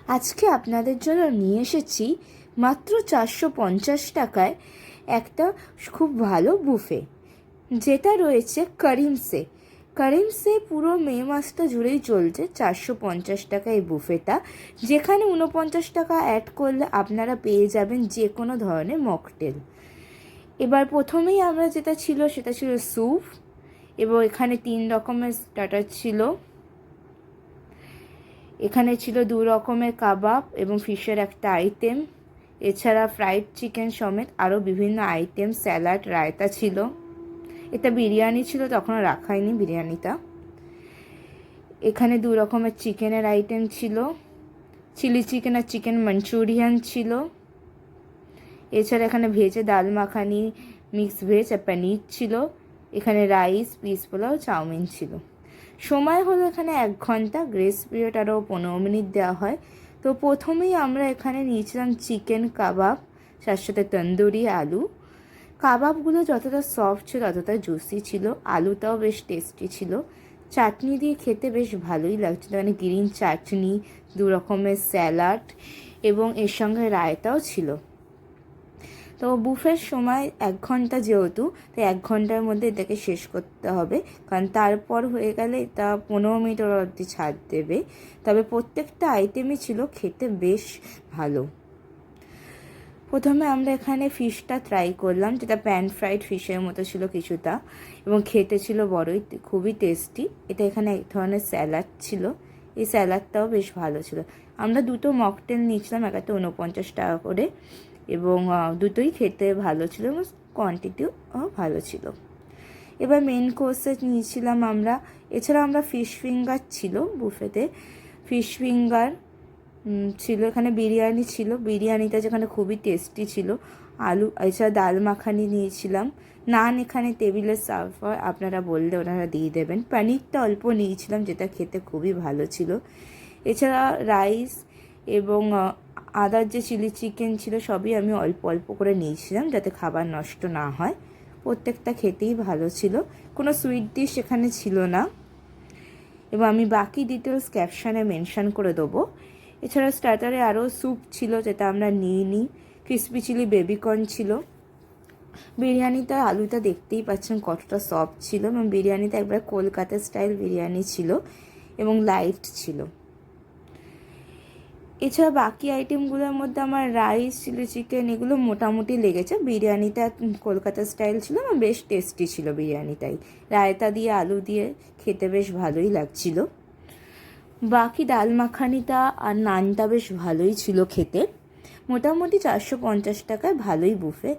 আজকে আপনাদের জন্য নিয়ে এসেছি মাত্র 450 টাকায় একটা খুব ভালো বুফে, যেটা রয়েছে করিমসে। করিমসে পুরো মে মাসটা জুড়েই চলছে 450 টাকা এই বুফেটা, যেখানে 49 টাকা অ্যাড করলে আপনারা পেয়ে যাবেন যে কোনো ধরনের মকটেল। এবার প্রথমেই আমরা যেটা ছিল সেটা ছিল স্যুপ, এবং এখানে 3 রকমের স্টার্টার ছিল। এখানে ছিল 2 রকমের কাবাব এবং ফিশের একটা আইটেম, এছাড়া ফ্রাইড চিকেন সমেত আরও বিভিন্ন আইটেম, স্যালাড, রায়তা ছিল। এটা বিরিয়ানি ছিল, তখন রাখা হয়নি বিরিয়ানিটা। এখানে 2 রকমের চিকেনের আইটেম ছিল, চিলি চিকেন আর চিকেন মাঞ্চুরিয়ান ছিল। এছাড়া এখানে ভেজে ডাল মাখানি, মিক্স ভেজ আর পনির ছিল। এখানে রাইস, পিস পোলাও, চাউমিন ছিল। সময় হলো এখানে 1 ঘন্টা, গ্রেস পিরিয়ড আরও 15 মিনিট দেওয়া হয়। তো প্রথমেই আমরা এখানে নিয়েছিলাম চিকেন কাবাব, তার সাথে তন্দুরি আলু। কাবাবগুলো যতটা সফট ছিল ততটা জুসি ছিল, আলুটাও বেশ টেস্টি ছিল। চাটনি দিয়ে খেতে বেশ ভালোই লাগছিল, মানে গ্রিন চাটনি, 2 রকমের স্যালাড এবং এর সঙ্গে রায়তাও ছিল। তো বুফের সময় 1 ঘন্টা, যেহেতু তো 1 ঘন্টার মধ্যে এটাকে শেষ করতে হবে, কারণ তারপর হয়ে গেলে এটা 15 মিনিট অবধি ছাড় দেবে। তবে প্রত্যেকটা আইটেমই ছিল খেতে বেশ ভালো। প্রথমে আমরা এখানে ফিশটা ট্রাই করলাম, যেটা প্যান ফ্রাইড ফিশের মতো ছিল কিছুটা, এবং খেতে ছিল বড়ই খুবই টেস্টি। এটা এখানে এক ধরনের স্যালাড ছিল, এই স্যালাডটাও বেশ ভালো ছিল। আমরা 2টো মকটেল নিয়েছিলাম, একটা 49 টাকা করে, এবং দুটোই খেতে ভালো ছিল এবং কোয়ান্টিটিও ভালো ছিল। এবার মেন কোর্সে নিয়েছিলাম আমরা, এছাড়া আমরা ফিশ ফিঙ্গার ছিল বুফেতে, ফিশ ফিঙ্গার ছিল। এখানে বিরিয়ানি ছিল, বিরিয়ানিটা যেখানে খুবই টেস্টি ছিল। আলু, এছাড়া ডাল মাখানি নিয়েছিলাম। নান এখানে টেবিলে সার্ভ হয়, আপনারা বললে ওনারা দিয়ে দেবেন। পনিরটা অল্প নিয়েছিলাম, যেটা খেতে খুবই ভালো ছিল। এছাড়া রাইস এবং আদার যে চিলি চিকেন ছিল সবই আমি অল্প অল্প করে নিয়েছিলাম, যাতে খাবার নষ্ট না হয়। প্রত্যেকটা খেতেই ভালো ছিল, কোনো সুইট ডিশ এখানে ছিল না, এবং আমি বাকি ডিটেলস ক্যাপশনে মেনশন করে দেবো। এছাড়া স্টার্টারে আরও স্যুপ ছিল, যেটা আমরা নিইনি। ক্রিসপি চিলি বেবিকর্ন ছিল। বিরিয়ানিটা আলুটা দেখতেই পাচ্ছেন কতটা সফট ছিল, এবং বিরিয়ানিটা একবার কলকাতা স্টাইল বিরিয়ানি ছিল এবং লাইট ছিল। এছাড়া বাকি আইটেমগুলোর মধ্যে আমার রাইস, চিলি চিকেন এগুলো মোটামুটি লেগেছে। বিরিয়ানিটা কলকাতা স্টাইল ছিল এবং বেশ টেস্টি ছিল বিরিয়ানিটাই। রায়তা দিয়ে আলু দিয়ে খেতে বেশ ভালোই লাগছিল। বাকি ডাল মাখানিটা আর নানটা বেশ ভালোই ছিল খেতে। মোটামুটি 450 টাকায় ভালোই বুফে।